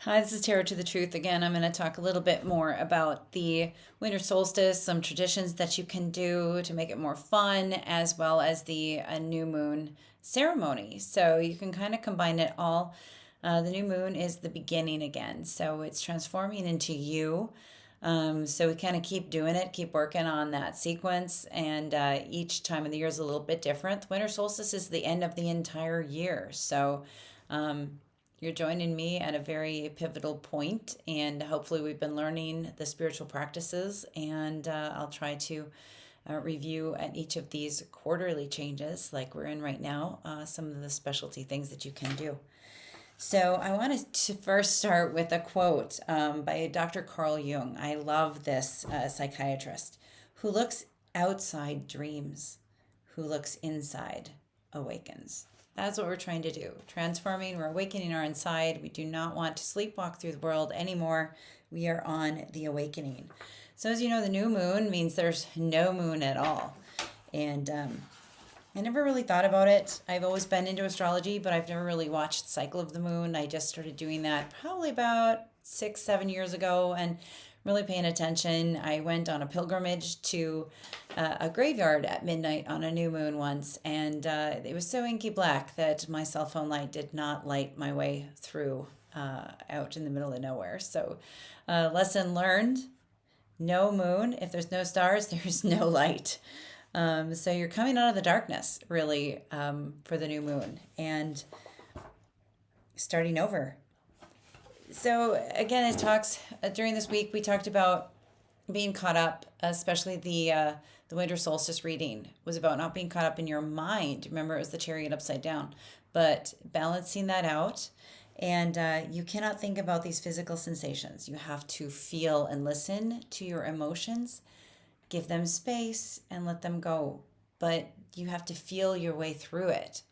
Hi, this is Tara to the Truth. Again, I'm going to talk a little bit more about the winter solstice, some traditions that you can do to make it more fun, as well as the new moon ceremony. So you can kind of combine it all. The new moon is the beginning again, so it's transforming into you. So we kind of keep doing it, keep working on that sequence, and each time of the year is a little bit different. The winter solstice is the end of the entire year, so you're joining me at a very pivotal point, and hopefully, we've been learning the spiritual practices. And I'll try to review at each of these quarterly changes, like we're in right now, some of the specialty things that you can do. So, I wanted to first start with a quote by Dr. Carl Jung. I love this psychiatrist who looks outside dreams, who looks inside awakens. That's what we're trying to do. Transforming, we're awakening our inside. We do not want to sleepwalk through the world anymore. We are on the awakening. So, as you know, the new moon means there's no moon at all. And I never really thought about it. I've always been into astrology, but I've never really watched the cycle of the moon. I just started doing that probably about 6, 7 years ago and really paying attention. I went on a pilgrimage to a graveyard at midnight on a new moon once, and it was so inky black that my cell phone light did not light my way through out in the middle of nowhere. So, lesson learned, no moon. If there's no stars, there's no light. So you're coming out of the darkness, really, for the new moon and starting over. So again, it talks during this week. We talked about being caught up, especially the winter solstice reading was about not being caught up in your mind. Remember, it was the chariot upside down, but balancing that out. And you cannot think about these physical sensations. You have to feel and listen to your emotions, give them space and let them go. But you have to feel your way through it.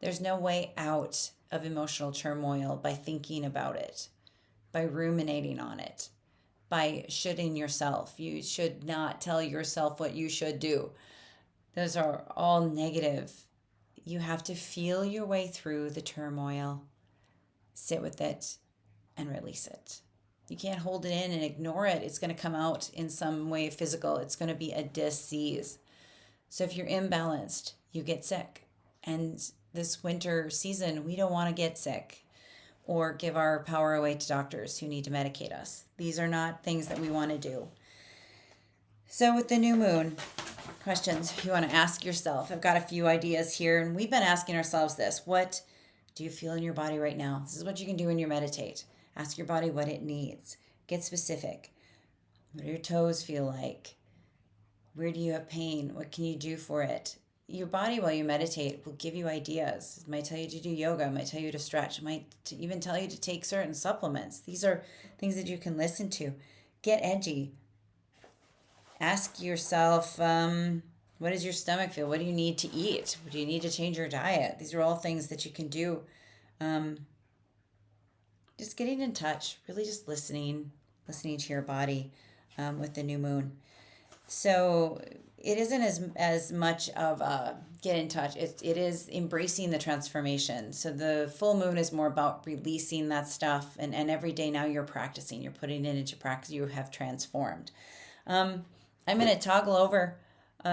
There's no way out of emotional turmoil by thinking about it, by ruminating on it, by shoulding yourself. You should not tell yourself what you should do. Those are all negative. You have to feel your way through the turmoil, sit with it, and release it. You can't hold it in and ignore it. It's going to come out in some way physical. It's going to be a disease. So if you're imbalanced, you get sick. And this winter season, we don't want to get sick or give our power away to doctors who need to medicate us. These are not things that we want to do. So with the new moon, questions you want to ask yourself. I've got a few ideas here, and we've been asking ourselves this. What do you feel in your body right now? This is what you can do when you meditate. Ask your body what it needs. Get specific. What do your toes feel like? Where do you have pain? What can you do for it? Your body, while you meditate, will give you ideas. It might tell you to do yoga. It might tell you to stretch. It might even tell you to take certain supplements. These are things that you can listen to. Get edgy. Ask yourself, what does your stomach feel? What do you need to eat? Do you need to change your diet? These are all things that you can do. Just getting in touch, really just listening to your body with the new moon. So it isn't as much of a get in touch. It is embracing the transformation. So the full moon is more about releasing that stuff, and every day now you're practicing. You're putting it into practice. You have transformed. I'm going to toggle over.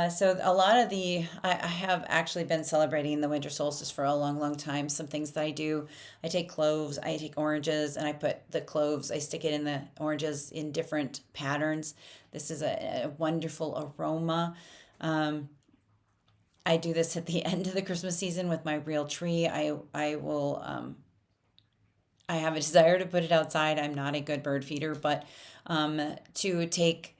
So a lot of I have actually been celebrating the winter solstice for a long, long time. Some things that I do, I take cloves, I take oranges, and I put the cloves, I stick it in the oranges in different patterns. This is a wonderful aroma. I do this at the end of the Christmas season with my real tree. I will, I have a desire to put it outside. I'm not a good bird feeder, but to take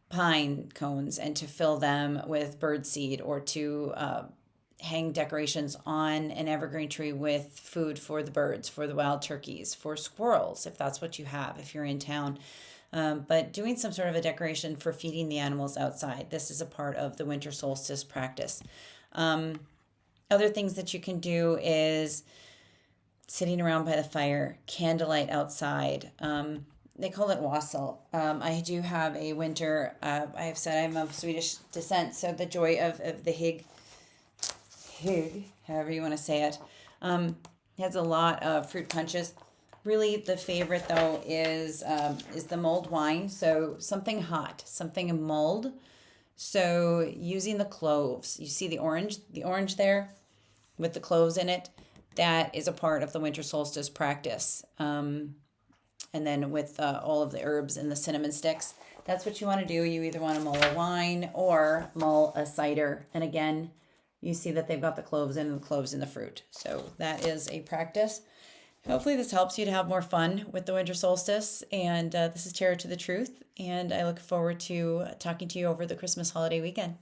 pine cones and to fill them with bird seed, or to hang decorations on an evergreen tree with food for the birds, for the wild turkeys, for squirrels, if that's what you have, if you're in town. But doing some sort of a decoration for feeding the animals outside. This is a part of the winter solstice practice. Other things that you can do is sitting around by the fire, candlelight outside. They call it wassail. I do have a winter, I have said I'm of Swedish descent, so the joy of the hig, however you want to say it, has a lot of fruit punches. really the favorite though is the mulled wine. So something hot, something mulled. So using the cloves, you see the orange there with the cloves in it. That is a part of the winter solstice practice. And then with all of the herbs and the cinnamon sticks, that's what you want to do. You either want to mull a wine or mull a cider. And again, you see that they've got the cloves in and the cloves in the fruit. So that is a practice. Hopefully this helps you to have more fun with the winter solstice. And this is Terror to the Truth. And I look forward to talking to you over the Christmas holiday weekend.